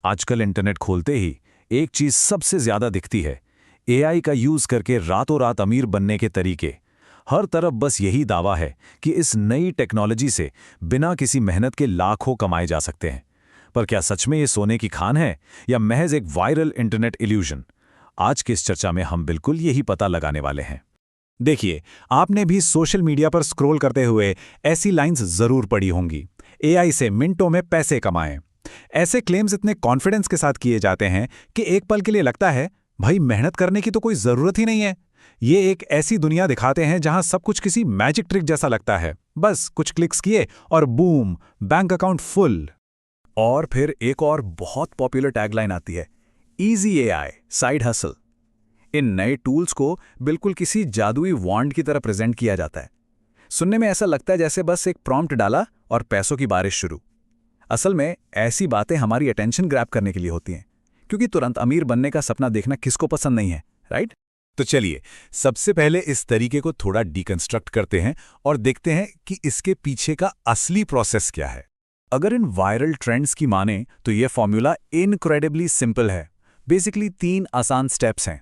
आजकल इंटरनेट खोलते ही एक चीज सबसे ज्यादा दिखती है, एआई का यूज करके रातों रात अमीर बनने के तरीके। हर तरफ बस यही दावा है कि इस नई टेक्नोलॉजी से बिना किसी मेहनत के लाखों कमाए जा सकते हैं। पर क्या सच में ये सोने की खान है या महज एक वायरल इंटरनेट इल्यूजन? आज की इस चर्चा में हम बिल्कुल यही पता लगाने वाले हैं। देखिए, आपने भी सोशल मीडिया पर स्क्रॉल करते हुए ऐसी लाइंस जरूर पढ़ी होंगी, एआई से मिनटों में पैसे कमाएं। ऐसे क्लेम्स इतने कॉन्फिडेंस के साथ किए जाते हैं कि एक पल के लिए लगता है भाई मेहनत करने की तो कोई जरूरत ही नहीं है। ये एक ऐसी दुनिया दिखाते हैं जहां सब कुछ किसी मैजिक ट्रिक जैसा लगता है, बस कुछ क्लिक्स किए और बूम, बैंक अकाउंट फुल। और फिर एक और बहुत पॉपुलर टैगलाइन आती है, इजी एआई साइड हसल। इन नए टूल्स को बिल्कुल किसी जादुई वॉन्ड की तरह प्रेजेंट किया जाता है। सुनने में ऐसा लगता है जैसे बस एक प्रॉम्प्ट डाला और पैसों की बारिश शुरू। असल में ऐसी बातें हमारी अटेंशन ग्रैब करने के लिए होती हैं, क्योंकि तुरंत अमीर बनने का सपना देखना किसको पसंद नहीं है, राइट? तो चलिए, सबसे पहले इस तरीके को थोड़ा डिकंस्ट्रक्ट करते हैं और देखते हैं कि इसके पीछे का असली प्रोसेस क्या है। अगर इन वायरल ट्रेंड्स की माने तो ये फॉर्मूला इनक्रेडिबली सिंपल है। बेसिकली 3 आसान स्टेप्स हैं।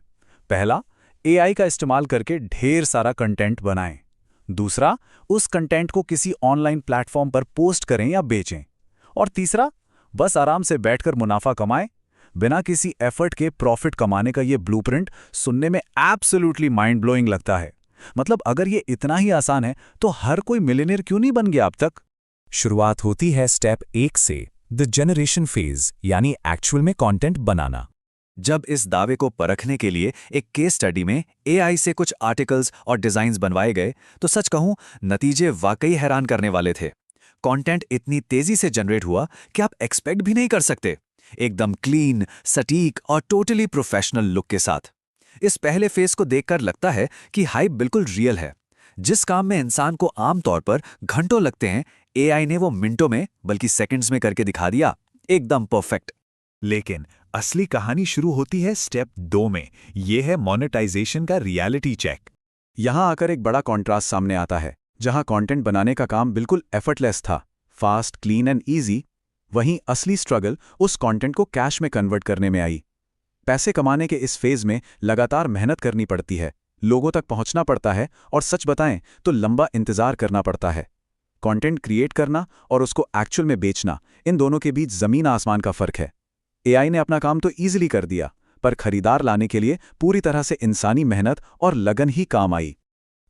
पहला, एआई का इस्तेमाल करके ढेर सारा कंटेंट बनाएं। दूसरा, उस कंटेंट को किसी ऑनलाइन प्लेटफॉर्म पर पोस्ट करें या बेचें। और तीसरा, बस आराम से बैठकर मुनाफा कमाएं। बिना किसी एफर्ट के प्रॉफिट कमाने का ये ब्लूप्रिंट सुनने में एब्सोल्युटली माइंड ब्लोइंग लगता है। मतलब अगर ये इतना ही आसान है तो हर कोई मिलियनेयर क्यों नहीं बन गया अब तक? शुरुआत होती है स्टेप 1 से, द जनरेशन फेज, यानी एक्चुअल में कंटेंट बनाना। जब इस दावे को परखने के लिए एक केस स्टडी में एआई से कुछ आर्टिकल्स और डिजाइन्स बनवाए गए तो सच कहूं, नतीजे वाकई हैरान करने वाले थे। कंटेंट इतनी तेजी से जनरेट हुआ कि आप एक्सपेक्ट भी नहीं कर सकते। एकदम क्लीन, सटीक और टोटली प्रोफेशनल लुक के साथ। इस पहले फेस को देखकर लगता है कि हाइप बिल्कुल रियल है। जिस काम में इंसान को आमतौर पर घंटों लगते हैं, एआई ने वो मिनटों में बल्कि सेकंड्स में करके दिखा दिया, एकदम परफेक्ट। लेकिन असली कहानी शुरू होती है स्टेप 2 में। यह है मोनेटाइजेशन का रियलिटी चेक। यहां आकर एक बड़ा कॉन्ट्रास्ट सामने आता है। जहां कंटेंट बनाने का काम बिल्कुल एफर्टलेस था, फास्ट, क्लीन एंड ईजी, वहीं असली स्ट्रगल उस कंटेंट को कैश में कन्वर्ट करने में आई। पैसे कमाने के इस फेज में लगातार मेहनत करनी पड़ती है, लोगों तक पहुंचना पड़ता है और सच बताएं तो लंबा इंतजार करना पड़ता है। कंटेंट क्रिएट करना और उसको एक्चुअल में बेचना, इन दोनों के बीच जमीन आसमान का फर्क है। एआई ने अपना काम तो ईजिली कर दिया, पर खरीदार लाने के लिए पूरी तरह से इंसानी मेहनत और लगन ही काम आई।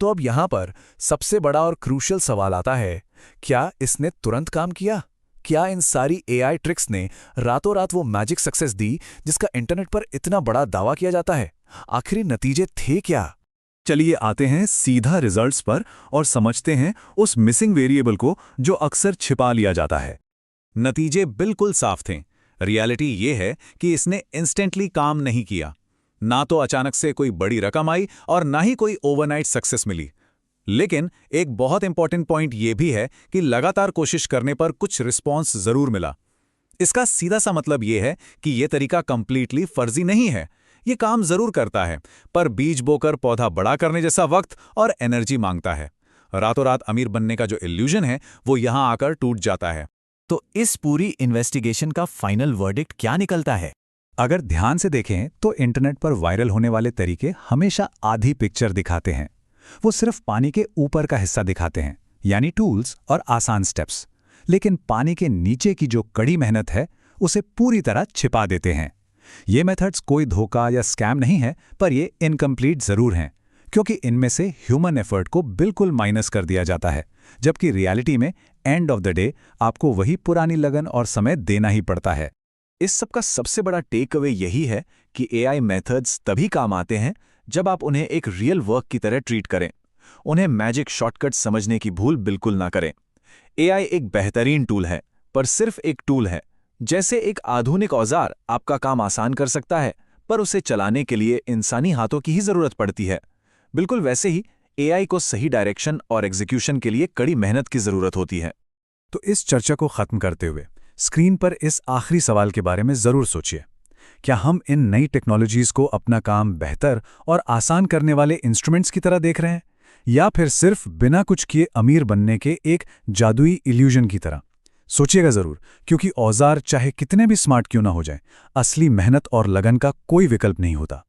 तो अब यहां पर सबसे बड़ा और क्रूशियल सवाल आता है, क्या इसने तुरंत काम किया? क्या इन सारी एआई ट्रिक्स ने रातों रात वो मैजिक सक्सेस दी जिसका इंटरनेट पर इतना बड़ा दावा किया जाता है? आखिरी नतीजे थे क्या? चलिए आते हैं सीधा रिजल्ट्स पर और समझते हैं उस मिसिंग वेरिएबल को जो अक्सर छिपा लिया जाता है। नतीजे बिल्कुल साफ थे। रियलिटी ये है कि इसने इंस्टेंटली काम नहीं किया। ना तो अचानक से कोई बड़ी रकम आई और ना ही कोई ओवरनाइट सक्सेस मिली। लेकिन एक बहुत इंपॉर्टेंट पॉइंट यह भी है कि लगातार कोशिश करने पर कुछ रिस्पॉन्स जरूर मिला। इसका सीधा सा मतलब यह है कि यह तरीका कंप्लीटली फर्जी नहीं है। यह काम जरूर करता है, पर बीज बोकर पौधा बड़ा करने जैसा वक्त और एनर्जी मांगता है। रातों रात अमीर बनने का जो इल्यूजन है वो यहां आकर टूट जाता है। तो इस पूरी इन्वेस्टिगेशन का फाइनल वर्डिक्ट क्या निकलता है? अगर ध्यान से देखें तो इंटरनेट पर वायरल होने वाले तरीके हमेशा आधी पिक्चर दिखाते हैं। वो सिर्फ पानी के ऊपर का हिस्सा दिखाते हैं, यानी टूल्स और आसान स्टेप्स। लेकिन पानी के नीचे की जो कड़ी मेहनत है उसे पूरी तरह छिपा देते हैं। ये मेथड्स कोई धोखा या स्कैम नहीं है, पर ये इनकम्प्लीट जरूर हैं, क्योंकि इनमें से ह्यूमन एफर्ट को बिल्कुल माइनस कर दिया जाता है, जबकि रियलिटी में एंड ऑफ द डे आपको वही पुरानी लगन और समय देना ही पड़ता है। इस सब का सबसे बड़ा टेक अवे यही है कि एआई मेथड्स तभी काम आते हैं जब आप उन्हें एक रियल वर्क की तरह ट्रीट करें। उन्हें मैजिक शॉर्टकट समझने की भूल बिल्कुल ना करें। एआई एक बेहतरीन टूल है, पर सिर्फ एक टूल है। जैसे एक आधुनिक औजार आपका काम आसान कर सकता है, पर उसे चलाने के लिए इंसानी हाथों की ही जरूरत पड़ती है। बिल्कुल वैसे ही एआई को सही डायरेक्शन और एग्जीक्यूशन के लिए कड़ी मेहनत की जरूरत होती है। तो इस चर्चा को खत्म करते हुए स्क्रीन पर इस आखिरी सवाल के बारे में जरूर सोचिए। क्या हम इन नई टेक्नोलॉजीज को अपना काम बेहतर और आसान करने वाले इंस्ट्रूमेंट्स की तरह देख रहे हैं, या फिर सिर्फ बिना कुछ किए अमीर बनने के एक जादुई इल्यूजन की तरह? सोचिएगा ज़रूर, क्योंकि औजार चाहे कितने भी स्मार्ट क्यों ना हो जाए, असली मेहनत और लगन का कोई विकल्प नहीं होता।